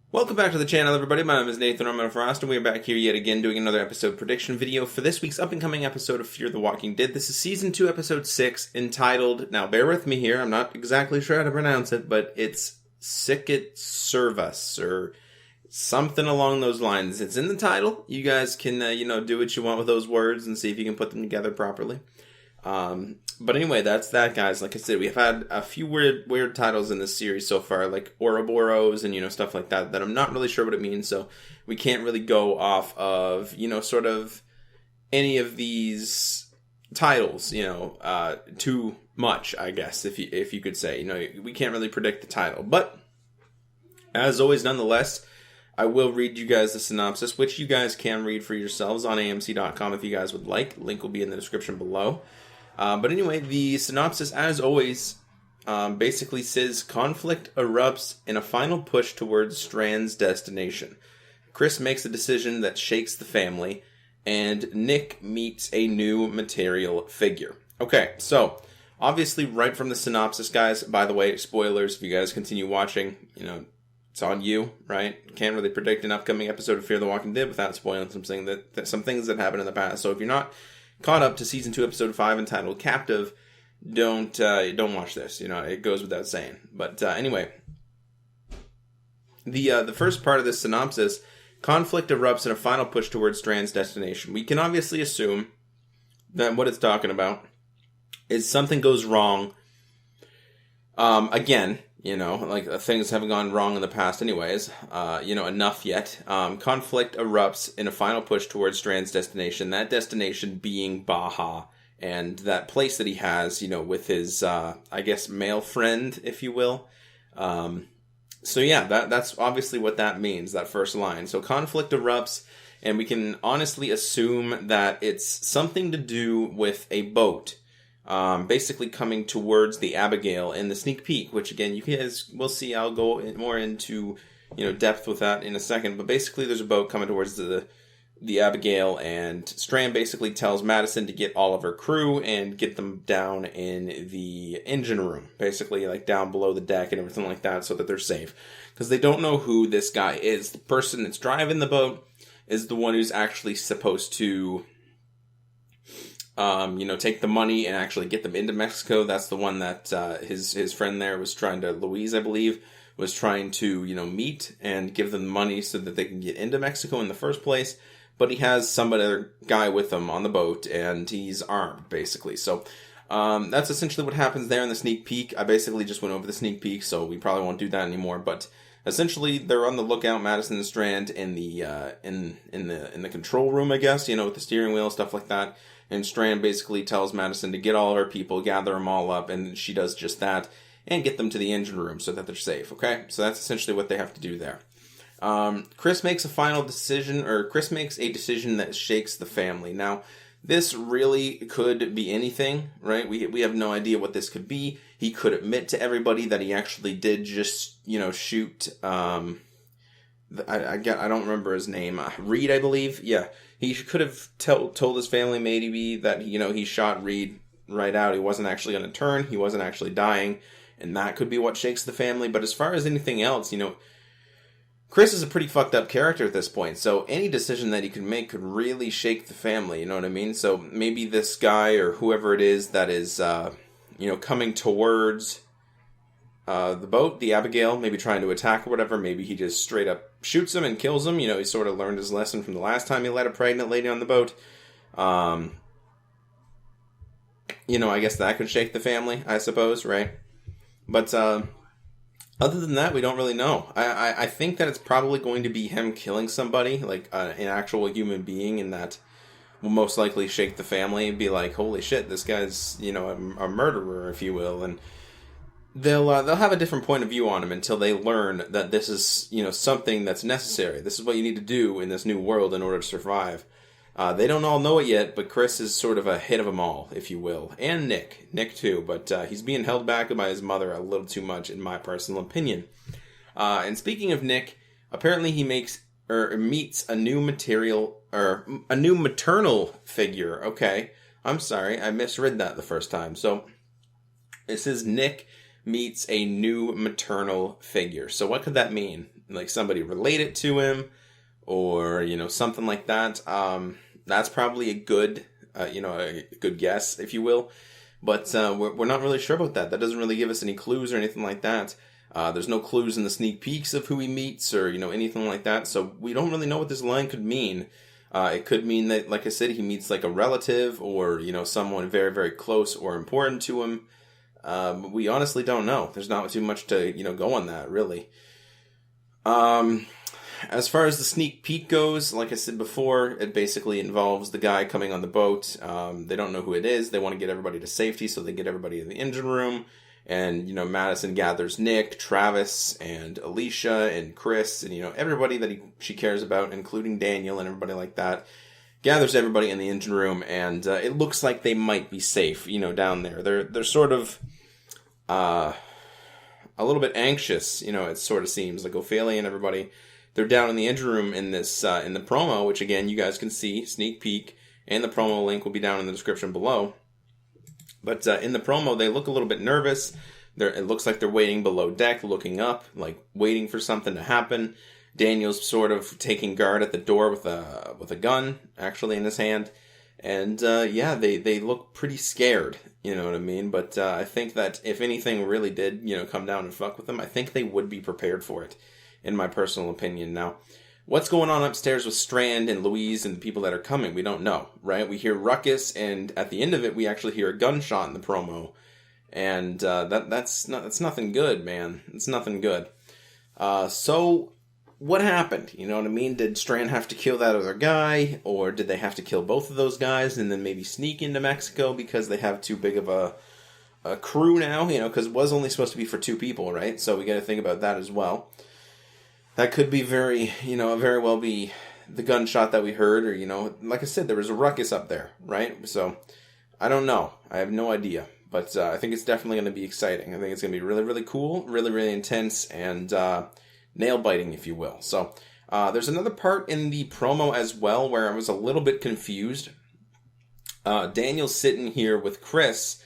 Welcome back to the channel, everybody. My name is Nathan ELEMENTofFROST, and we are back here yet again doing another episode prediction video for this week's up-and-coming episode of Fear the Walking Dead. This is Season 2, Episode 6, entitled, now bear with me here, I'm not exactly sure how to pronounce it, but it's Sicut Cervus, or something along those lines. It's in the title. You guys can, do what you want with those words and see if you can put them together properly. But anyway, that's that, guys. Like I said, we've had a few weird titles in this series so far, like Ouroboros and, stuff like that I'm not really sure what it means, so we can't really go off of, sort of any of these titles, too much, I guess, if you could say. We can't really predict the title. But, as always, nonetheless, I will read you guys the synopsis, which you guys can read for yourselves on AMC.com if you guys would like. Link will be in the description below. But anyway, the synopsis, as always, basically says, conflict erupts in a final push towards Strand's destination. Chris makes a decision that shakes the family, and Nick meets a new material figure. Okay, so, obviously, right from the synopsis, guys, by the way, spoilers, if you guys continue watching, it's on you, right? Can't really predict an upcoming episode of Fear the Walking Dead without spoiling some things that happened in the past. So if you're not caught up to Season 2, Episode 5, entitled Captive, don't watch this. It goes without saying. But anyway, the first part of this synopsis, conflict erupts in a final push towards Strand's destination. We can obviously assume that what it's talking about is something goes wrong, again, like things haven't gone wrong in the past anyways, enough yet. Conflict erupts in a final push towards Strand's destination, that destination being Baja, and that place that he has, with his, I guess, male friend, if you will. So yeah, that's obviously what that means, that first line. So conflict erupts, and we can honestly assume that it's something to do with a boat. Basically coming towards the Abigail in the sneak peek, which again, you guys will see. I'll go more into, depth with that in a second. But basically, there's a boat coming towards the Abigail, and Strand basically tells Madison to get all of her crew and get them down in the engine room, basically like down below the deck and everything like that, so that they're safe. Because they don't know who this guy is. The person that's driving the boat is the one who's actually supposed to take the money and actually get them into Mexico. That's the one that his friend there was trying to, Louise, I believe, was trying to, meet and give them the money so that they can get into Mexico in the first place. But he has some other guy with him on the boat, and he's armed, basically. So that's essentially what happens there in the sneak peek. I basically just went over the sneak peek, so we probably won't do that anymore. But essentially, they're on the lookout, Madison and Strand, in the in the control room, I guess, with the steering wheel, stuff like that. And Strand basically tells Madison to get all of her people, gather them all up, and she does just that, and get them to the engine room so that they're safe, okay? So that's essentially what they have to do there. Chris makes a decision that shakes the family. Now, this really could be anything, right? We have no idea what this could be. He could admit to everybody that he actually did just, shoot, I don't remember his name. Reed, I believe. Yeah. He could have told his family maybe that, he shot Reed right out. He wasn't actually going to turn. He wasn't actually dying. And that could be what shakes the family. But as far as anything else, Chris is a pretty fucked up character at this point. So any decision that he could make could really shake the family. You know what I mean? So maybe this guy or whoever it is that is, coming towards the boat, the Abigail, maybe trying to attack or whatever. Maybe he just straight up shoots him and kills him. He sort of learned his lesson from the last time he let a pregnant lady on the boat. I guess that could shake the family, I suppose, right? But other than that, we don't really know. I think that it's probably going to be him killing somebody, like an actual human being, and that will most likely shake the family and be like, holy shit, this guy's, a murderer, if you will, and they'll have a different point of view on him until they learn that this is, something that's necessary. This is what you need to do in this new world in order to survive. They don't all know it yet, but Chris is sort of ahead of them all, if you will. And Nick too, but he's being held back by his mother a little too much, in my personal opinion. And speaking of Nick, apparently he meets a new maternal figure. Okay, I'm sorry, I misread that the first time. So it says Nick meets a new maternal figure. So what could that mean? like somebody related to him, or, something like that. That's probably a good, a good guess, if you will. But we're not really sure about that. That doesn't really give us any clues or anything like that. There's no clues in the sneak peeks of who he meets or, anything like that. So we don't really know what this line could mean. It could mean that, like I said, he meets like a relative or, someone very, very close or important to him. We honestly don't know. There's not too much to, go on that, really. As far as the sneak peek goes, like I said before, it basically involves the guy coming on the boat. They don't know who it is. They want to get everybody to safety, so they get everybody in the engine room. And, Madison gathers Nick, Travis, and Alicia, and Chris, and, everybody that she cares about, including Daniel and everybody like that. Gathers everybody in the engine room, and it looks like they might be safe, down there. They're sort of a little bit anxious, it sort of seems. Like Ophelia and everybody, they're down in the engine room in this in the promo, which, again, you guys can see, sneak peek, and the promo link will be down in the description below. But in the promo, they look a little bit nervous. It looks like they're waiting below deck, looking up, like waiting for something to happen. Daniel's sort of taking guard at the door with a gun, actually, in his hand. And, they look pretty scared, you know what I mean? But I think that if anything really did, come down and fuck with them, I think they would be prepared for it, in my personal opinion. Now, what's going on upstairs with Strand and Louise and the people that are coming? We don't know, right? We hear ruckus, and at the end of it, we actually hear a gunshot in the promo. And that's nothing good, man. It's nothing good. So what happened? You know what I mean? Did Strand have to kill that other guy? Or did they have to kill both of those guys and then maybe sneak into Mexico because they have too big of a crew now? Because it was only supposed to be for 2 people, right? So we got to think about that as well. That could be very well be the gunshot that we heard, or, like I said, there was a ruckus up there, right? So, I don't know. I have no idea. But I think it's definitely going to be exciting. I think it's going to be really, really cool, really, really intense, and nail-biting, if you will. So, there's another part in the promo as well where I was a little bit confused. Daniel's sitting here with Chris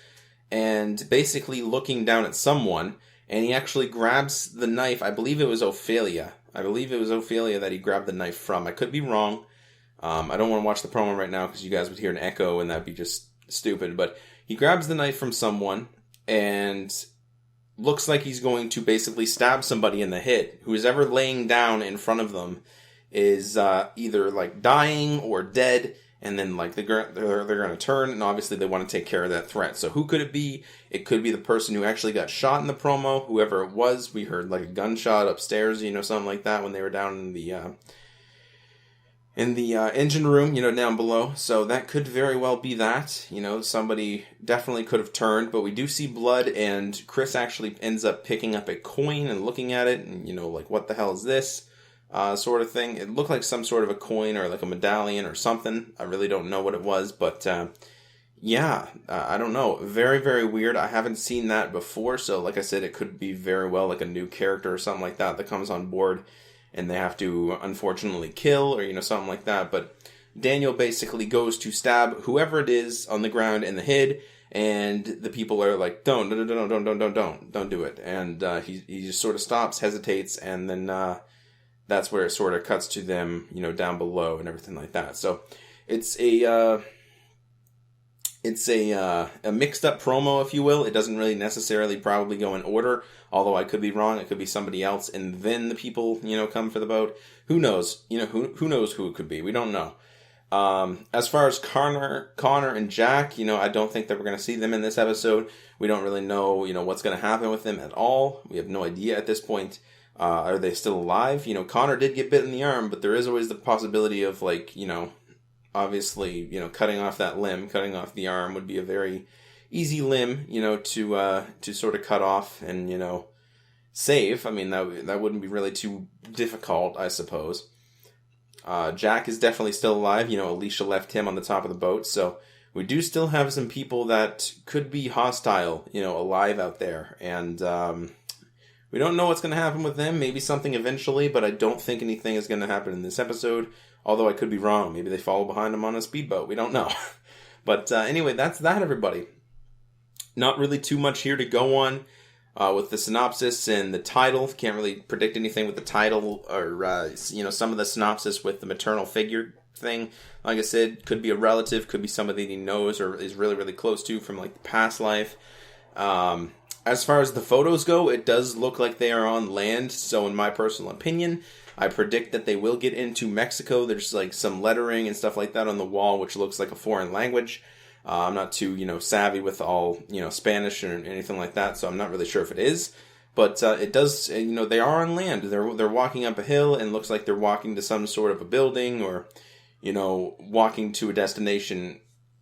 and basically looking down at someone, and he actually grabs the knife. I believe it was Ophelia. That he grabbed the knife from. I could be wrong. I don't want to watch the promo right now because you guys would hear an echo and that'd be just stupid. But he grabs the knife from someone and looks like he's going to basically stab somebody in the head. Who's ever laying down in front of them is either like dying or dead. And then, like, they're going to turn, and obviously they want to take care of that threat. So who could it be? It could be the person who actually got shot in the promo, whoever it was. We heard, like, a gunshot upstairs, something like that when they were down in the engine room, down below. So that could very well be that. Somebody definitely could have turned, but we do see blood, and Chris actually ends up picking up a coin and looking at it, and, like, what the hell is this? Sort of thing. It looked like some sort of a coin or like a medallion or something. I really don't know what it was, but I don't know. Very, very weird. I haven't seen that before, so like I said, it could be very well like a new character or something like that comes on board and they have to unfortunately kill or, something like that. But Daniel basically goes to stab whoever it is on the ground in the head, and the people are like, don't do it. And he just sort of stops, hesitates, and then that's where it sort of cuts to them, down below and everything like that. So it's a mixed up promo, if you will. It doesn't really necessarily probably go in order, although I could be wrong. It could be somebody else, and then the people, come for the boat. Who knows? Who knows who it could be? We don't know. As far as Connor and Jack, I don't think that we're going to see them in this episode. We don't really know, what's going to happen with them at all. We have no idea at this point. Are they still alive? Connor did get bit in the arm, but there is always the possibility of, like, obviously, cutting off that limb, cutting off the arm would be a very easy limb, to sort of cut off and, save. I mean, that wouldn't be really too difficult, I suppose. Jack is definitely still alive. Alicia left him on the top of the boat, so we do still have some people that could be hostile, alive out there, and, we don't know what's going to happen with them. Maybe something eventually, but I don't think anything is going to happen in this episode. Although I could be wrong. Maybe they follow behind them on a speedboat. We don't know. But anyway, that's that, everybody. Not really too much here to go on. with the synopsis and the title. Can't really predict anything with the title or, some of the synopsis with the maternal figure thing. Like I said, could be a relative, could be somebody he knows or is really, really close to from like the past life. As far as the photos go, it does look like they are on land. So in my personal opinion, I predict that they will get into Mexico. There's like some lettering and stuff like that on the wall, which looks like a foreign language. I'm not too, savvy with all, Spanish or anything like that, so I'm not really sure if it is. But it does, they are on land. They're walking up a hill, and it looks like they're walking to some sort of a building or, walking to a destination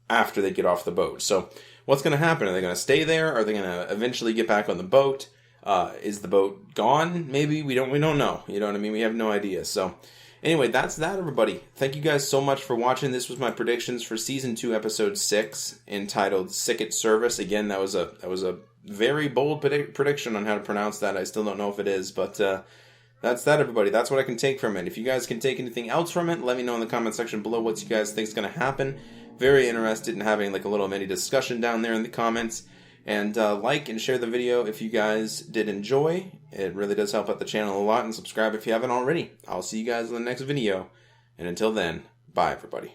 after they get off the boat. So what's going to happen? Are they going to stay there? Are they going to eventually get back on the boat? Is the boat gone? Maybe. We don't know. You know what I mean? We have no idea. So anyway, that's that, everybody. Thank you guys so much for watching. This was my predictions for Season 2, Episode 6, entitled Sicut Cervus. Again, that was a very bold prediction on how to pronounce that. I still don't know if it is, but that's that, everybody. That's what I can take from it. If you guys can take anything else from it, let me know in the comment section below what you guys think is going to happen. Very interested in having like a little mini discussion down there in the comments. And like and share the video if you guys did enjoy. It really does help out the channel a lot. And subscribe if you haven't already. I'll see you guys in the next video. And until then, bye, everybody.